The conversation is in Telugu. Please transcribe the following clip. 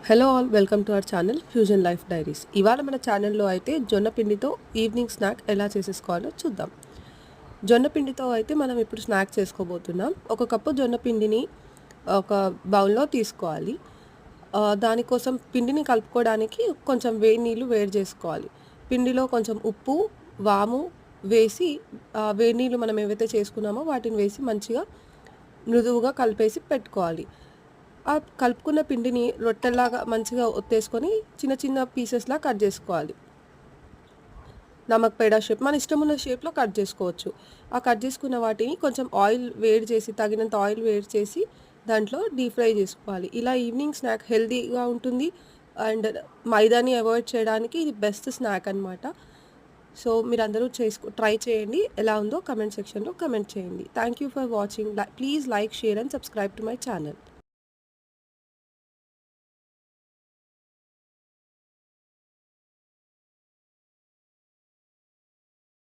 Hello all welcome to our channel fusion life diaries. ఇవాళ మన ఛానల్లో అయితే జొన్న పిండితో ఈవినింగ్ స్నాక్ ఎలా చేసేసుకోవాలో చూద్దాం. జొన్న పిండితో అయితే మనం ఇప్పుడు స్నాక్ చేసుకోబోతున్నాం. ఒక కప్పు జొన్న పిండిని ఒక బౌల్లో తీసుకోవాలి. దానికోసం పిండిని కలుపుకోవడానికి కొంచెం వేడి నీళ్ళు వేడి చేసుకోవాలి. పిండిలో కొంచెం ఉప్పు, వాము వేసి వేడి నీళ్ళు మనం ఏవైతే చేసుకున్నామో వాటిని వేసి మంచిగా మృదువుగా కలిపేసి పెట్టుకోవాలి. ఆ కలుపుకున్న పిండిని రొట్టెల్లాగా మంచిగా ఒత్తేసుకొని చిన్న చిన్న పీసెస్లా కట్ చేసుకోవాలి. నమక్ పేడా షేప్ మన ఇష్టం ఉన్న షేప్లో కట్ చేసుకోవచ్చు. ఆ కట్ చేసుకున్న వాటిని కొంచెం ఆయిల్ వేడి చేసి తగినంత ఆయిల్ వేడి చేసి దాంట్లో డీప్ ఫ్రై చేసుకోవాలి. ఇలా ఈవినింగ్ స్నాక్ హెల్తీగా ఉంటుంది అండ్ మైదాని అవాయిడ్ చేయడానికి ఇది బెస్ట్ స్నాక్ అనమాట. సో మీరందరూ ట్రై చేయండి. ఎలా ఉందో కమెంట్ సెక్షన్లో కమెంట్ చేయండి. Thank you for watching. Please like, share and subscribe to my channel.